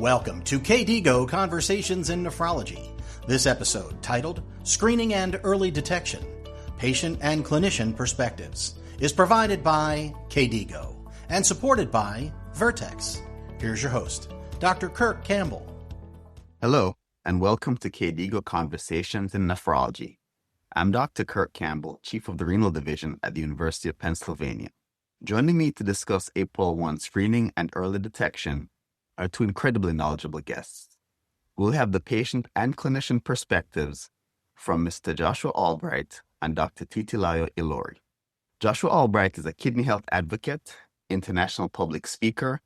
Welcome to KDIGO Conversations in Nephrology. This episode, titled Screening and Early Detection, Patient and Clinician Perspectives, is provided by KDIGO and supported by Vertex. Here's your host, Dr. Kirk Campbell. Hello, and welcome to KDIGO Conversations in Nephrology. I'm Dr. Kirk Campbell, Chief of the Renal Division at the University of Pennsylvania. Joining me to discuss APOL1 screening and early detection are two incredibly knowledgeable guests. We'll have the patient and clinician perspectives from Mr. Joshua Albright and Dr. Titilayo Ilori. Joshua Albright is a kidney health advocate, international public speaker,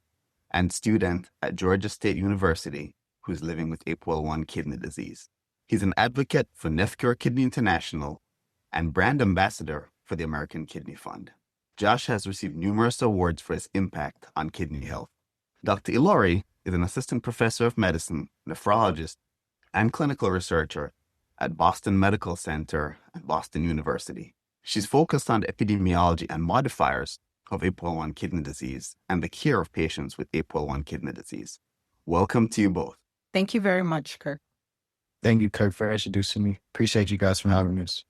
and student at Georgia State University who's living with APOL1 kidney disease. He's an advocate for NephCure Kidney International and brand ambassador for the American Kidney Fund. Josh has received numerous awards for his impact on kidney health. Dr. Ilori is an assistant professor of medicine, nephrologist, and clinical researcher at Boston Medical Center at Boston University. She's focused on the epidemiology and modifiers of APOL1 kidney disease and the care of patients with APOL1 kidney disease. Welcome to you both. Thank you very much, Kirk. Thank you, Kirk, for introducing me. Appreciate you guys for having us.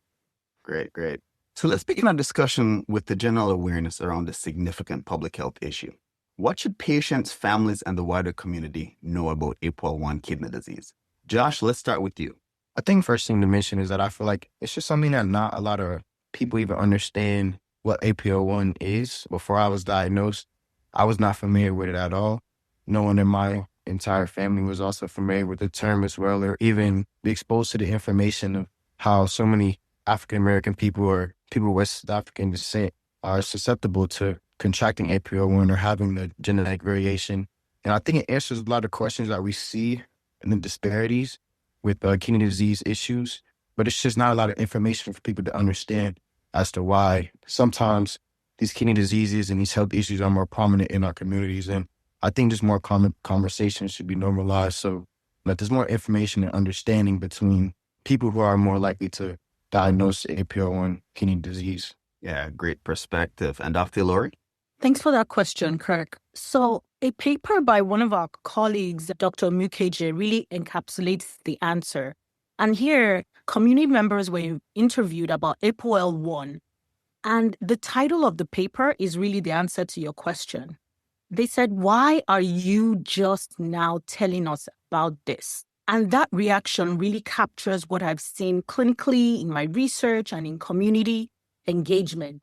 Great. So let's begin our discussion with the general awareness around this significant public health issue. What should patients, families, and the wider community know about APOL1 kidney disease? Josh, let's start with you. I think first thing to mention is that I feel like it's just something that not a lot of people even understand what APOL1 is. Before I was diagnosed, I was not familiar with it at all. No one in my entire family was also familiar with the term as well, or even be exposed to the information of how so many African-American people or people with West African descent are susceptible to contracting APOL1 or having the genetic variation. And I think it answers a lot of questions that we see in the disparities with kidney disease issues, but it's just not a lot of information for people to understand as to why sometimes these kidney diseases and these health issues are more prominent in our communities. And I think just more common conversations should be normalized so that there's more information and understanding between people who are more likely to diagnose APOL1 kidney disease. Yeah, great perspective. And Dr. Ilori? Thanks for that question, Kirk. So a paper by one of our colleagues, Dr. Mukherjee, really encapsulates the answer. And here, community members were interviewed about APOL1. And the title of the paper is really the answer to your question. They said, why are you just now telling us about this? And that reaction really captures what I've seen clinically in my research and in community engagement,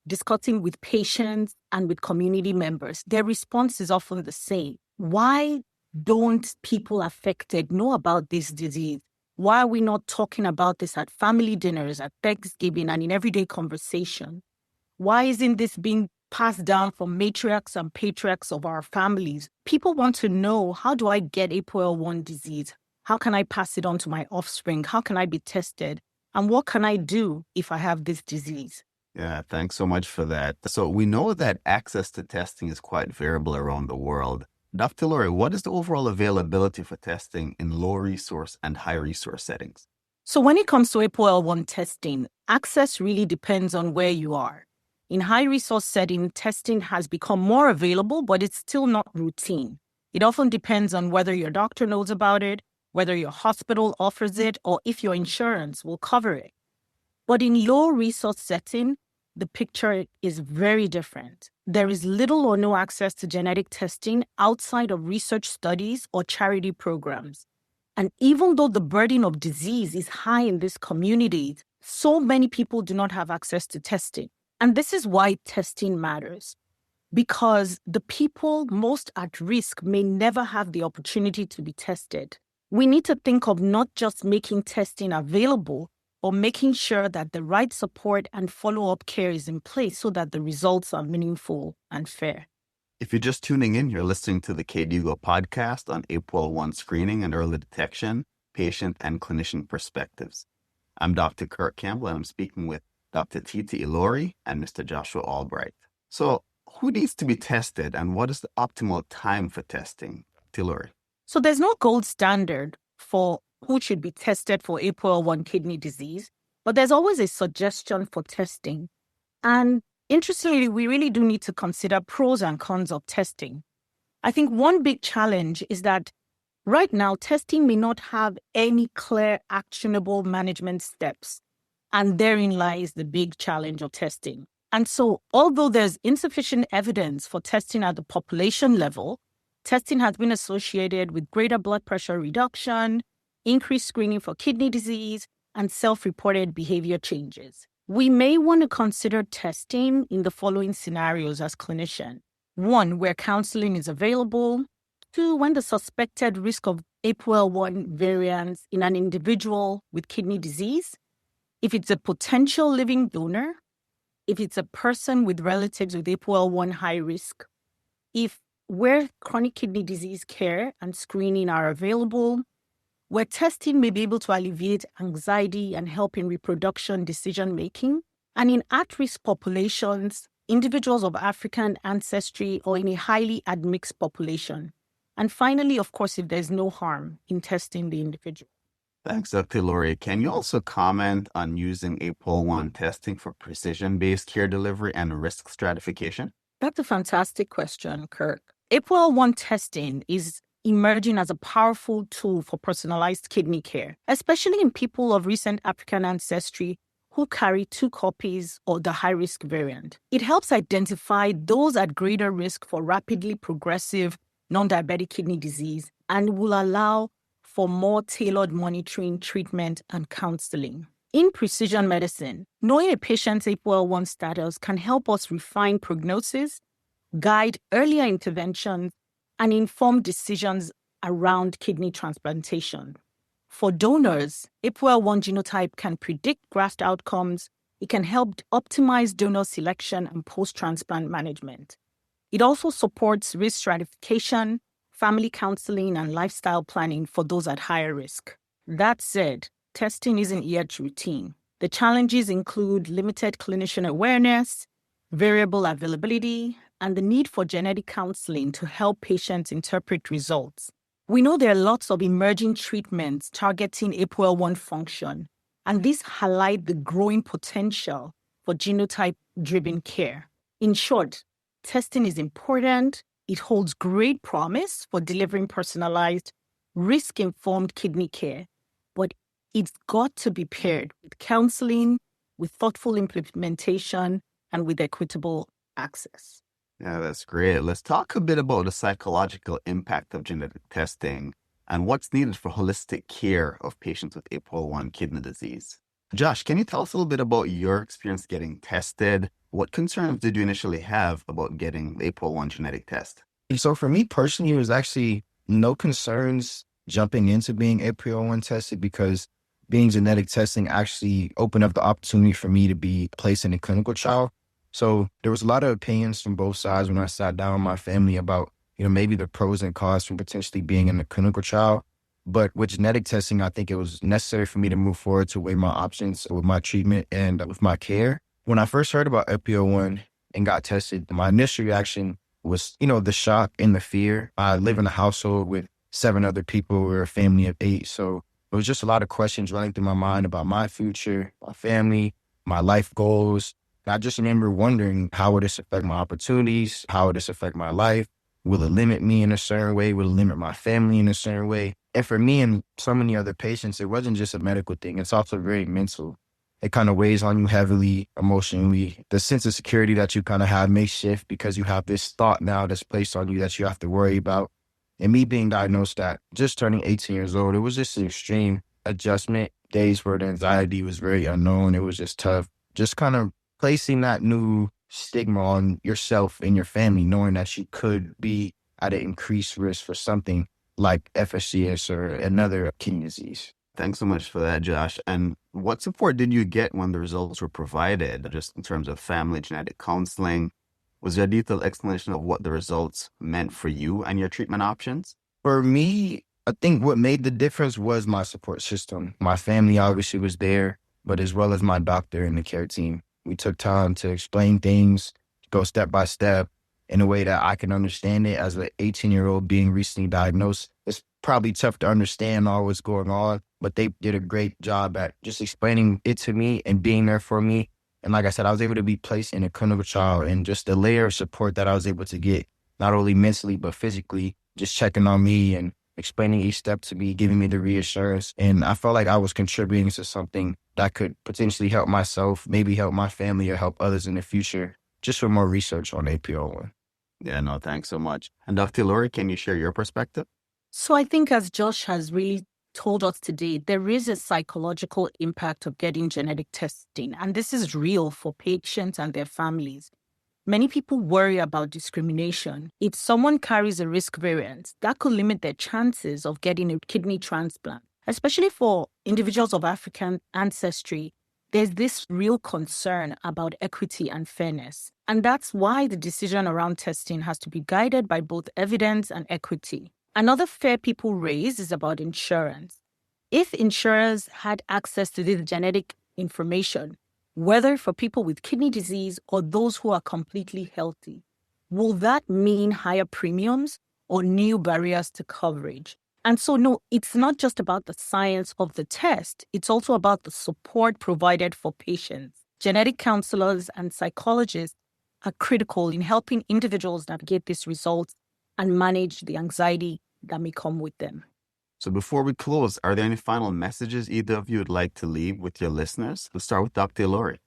discussing with patients and with community members. Their response is often the same. Why don't people affected know about this disease? Why are we not talking about this at family dinners, at Thanksgiving, and in everyday conversation? Why isn't this being passed down from matriarchs and patriarchs of our families? People want to know, how do I get APOL1 disease? How can I pass it on to my offspring? How can I be tested? And what can I do if I have this disease? Yeah, thanks so much for that. So we know that access to testing is quite variable around the world. Dr. Ilori, what is the overall availability for testing in low resource and high resource settings? So when it comes to APOL1 testing, access really depends on where you are. In high resource setting, testing has become more available, but it's still not routine. It often depends on whether your doctor knows about it, whether your hospital offers it, or if your insurance will cover it. But in low resource setting, the picture is very different. There is little or no access to genetic testing outside of research studies or charity programs. And even though the burden of disease is high in these communities, so many people do not have access to testing. And this is why testing matters, because the people most at risk may never have the opportunity to be tested. We need to think of not just making testing available, or making sure that the right support and follow-up care is in place so that the results are meaningful and fair. If you're just tuning in, you're listening to the KDIGO podcast on APOL1 screening and early detection, patient and clinician perspectives. I'm Dr. Kirk Campbell, and I'm speaking with Dr. Titi Ilori and Mr. Joshua Albright. So who needs to be tested, and what is the optimal time for testing? Dr. Ilori. So there's no gold standard for who should be tested for APOL1 kidney disease, but there's always a suggestion for testing. And interestingly, we really do need to consider pros and cons of testing. I think one big challenge is that Right now, testing may not have any clear, actionable management steps. And therein lies the big challenge of testing. And so, although there's insufficient evidence for testing at the population level, testing has been associated with greater blood pressure reduction, increased screening for kidney disease, and self-reported behavior changes. We may want to consider testing in the following scenarios as clinician. 1, where counseling is available. 2, when the suspected risk of APOL1 variants in an individual with kidney disease. If it's a potential living donor, if it's a person with relatives with APOL1 high risk, if where chronic kidney disease care and screening are available, where testing may be able to alleviate anxiety and help in reproduction decision-making, and in at-risk populations, individuals of African ancestry or in a highly admixed population. And finally, of course, if there's no harm in testing the individual. Thanks, Dr. Ilori. Can you also comment on using APOL1 testing for precision-based care delivery and risk stratification? That's a fantastic question, Kirk. APOL1 testing is emerging as a powerful tool for personalized kidney care, especially in people of recent African ancestry who carry 2 copies of the high-risk variant. It helps identify those at greater risk for rapidly progressive non-diabetic kidney disease and will allow for more tailored monitoring, treatment, and counseling. In precision medicine, knowing a patient's APOL1 status can help us refine prognosis, guide earlier interventions, and inform decisions around kidney transplantation. For donors, APOL1 genotype can predict graft outcomes. It can help optimize donor selection and post-transplant management. It also supports risk stratification, family counseling, and lifestyle planning for those at higher risk. That said, testing isn't yet routine. The challenges include limited clinician awareness, variable availability, and the need for genetic counseling to help patients interpret results. We know there are lots of emerging treatments targeting APOL1 function, and these highlight the growing potential for genotype-driven care. In short, testing is important. It holds great promise for delivering personalized, risk-informed kidney care, but it's got to be paired with counseling, with thoughtful implementation, and with equitable access. Yeah, that's great. Let's talk a bit about the psychological impact of genetic testing and what's needed for holistic care of patients with APOL1 kidney disease. Josh, can you tell us a little bit about your experience getting tested? What concerns did you initially have about getting the APOL1 genetic test? So for me personally, it was actually no concerns jumping into being APOL1 tested because being genetic testing actually opened up the opportunity for me to be placed in a clinical trial. So there was a lot of opinions from both sides when I sat down with my family about, maybe the pros and cons from potentially being in a clinical trial. But with genetic testing, I think it was necessary for me to move forward to weigh my options with my treatment and with my care. When I first heard about APOL1 and got tested, my initial reaction was, the shock and the fear. I live in a household with 7 other people. We're a family of 8. So it was just a lot of questions running through my mind about my future, my family, my life goals. I just remember wondering, how would this affect my opportunities? How would this affect my life? Will it limit me in a certain way? Will it limit my family in a certain way? And for me and so many other patients, it wasn't just a medical thing. It's also very mental. It kind of weighs on you heavily, emotionally. The sense of security that you kind of have may shift because you have this thought now that's placed on you that you have to worry about. And me being diagnosed at just turning 18 years old, it was just an extreme adjustment. Days where the anxiety was very unknown. It was just tough. Just kind of placing that new stigma on yourself and your family, knowing that you could be at an increased risk for something like FSGS or another kidney disease. Thanks so much for that, Josh. And what support did you get when the results were provided, just in terms of family genetic counseling? Was there a detailed explanation of what the results meant for you and your treatment options? For me, I think what made the difference was my support system. My family obviously was there, but as well as my doctor and the care team. We took time to explain things, go step by step in a way that I can understand it. As an 18-year-old being recently diagnosed, it's probably tough to understand all what's going on, but they did a great job at just explaining it to me and being there for me. And like I said, I was able to be placed in a clinical trial, and just the layer of support that I was able to get, not only mentally, but physically, just checking on me and explaining each step to me, giving me the reassurance. And I felt like I was contributing to something that could potentially help myself, maybe help my family or help others in the future, just for more research on APOL1. Yeah, no, thanks so much. And Dr. Ilori, can you share your perspective? So I think, as Josh has really told us today, there is a psychological impact of getting genetic testing, and this is real for patients and their families. Many people worry about discrimination. If someone carries a risk variant, that could limit their chances of getting a kidney transplant. Especially for individuals of African ancestry, there's this real concern about equity and fairness. And that's why the decision around testing has to be guided by both evidence and equity. Another fear people raise is about insurance. If insurers had access to this genetic information, whether for people with kidney disease or those who are completely healthy, will that mean higher premiums or new barriers to coverage? And so, no, it's not just about the science of the test. It's also about the support provided for patients. Genetic counselors and psychologists are critical in helping individuals navigate these results and manage the anxiety that may come with them. So before we close, are there any final messages either of you would like to leave with your listeners? We'll start with Dr. Ilori.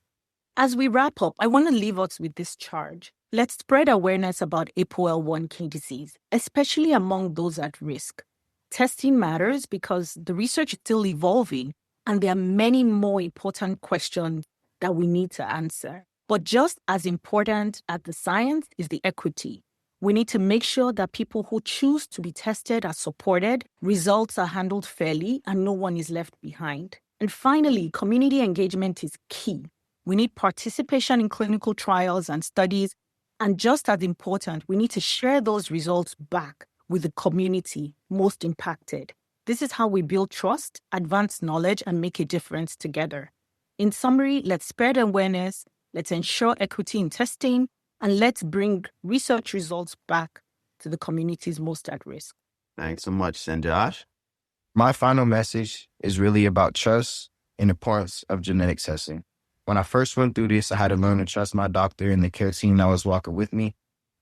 As we wrap up, I want to leave us with this charge. Let's spread awareness about APOL1 kidney disease, especially among those at risk. Testing matters because the research is still evolving and there are many more important questions that we need to answer. But just as important as the science is the equity. We need to make sure that people who choose to be tested are supported, results are handled fairly, and no one is left behind. And finally, community engagement is key. We need participation in clinical trials and studies, and just as important, we need to share those results back with the community most impacted. This is how we build trust, advance knowledge, and make a difference together. In summary, let's spread awareness, let's ensure equity in testing, and let's bring research results back to the communities most at risk. Thanks so much. And Josh? My final message is really about trust and the importance of genetic testing. When I first went through this, I had to learn to trust my doctor and the care team that was walking with me.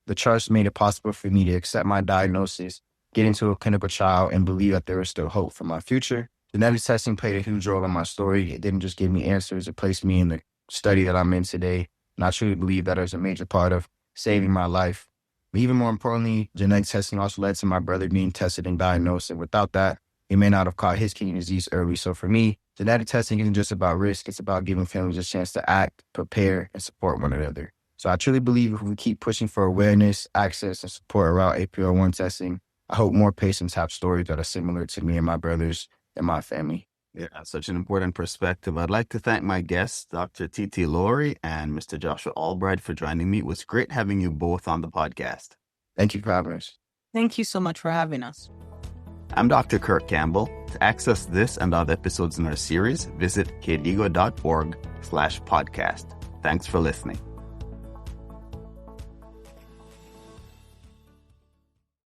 The trust made it possible for me to accept my diagnosis, get into a clinical trial, and believe that there was still hope for my future. Genetic testing played a huge role in my story. It didn't just give me answers. It placed me in the study that I'm in today. And I truly believe that it was a major part of saving my life. But even more importantly, genetic testing also led to my brother being tested and diagnosed. And without that, he may not have caught his kidney disease early. So for me, genetic testing isn't just about risk. It's about giving families a chance to act, prepare, and support one another. So I truly believe if we keep pushing for awareness, access, and support around APOL1 testing, I hope more patients have stories that are similar to me and my brothers and my family. Yeah, such an important perspective. I'd like to thank my guests, Dr. Titilayo Ilori and Mr. Joshua Albright, for joining me. It was great having you both on the podcast. Thank you for having us. Thank you so much for having us. I'm Dr. Kirk Campbell. To access this and other episodes in our series, visit kdigo.org/podcast. Thanks for listening.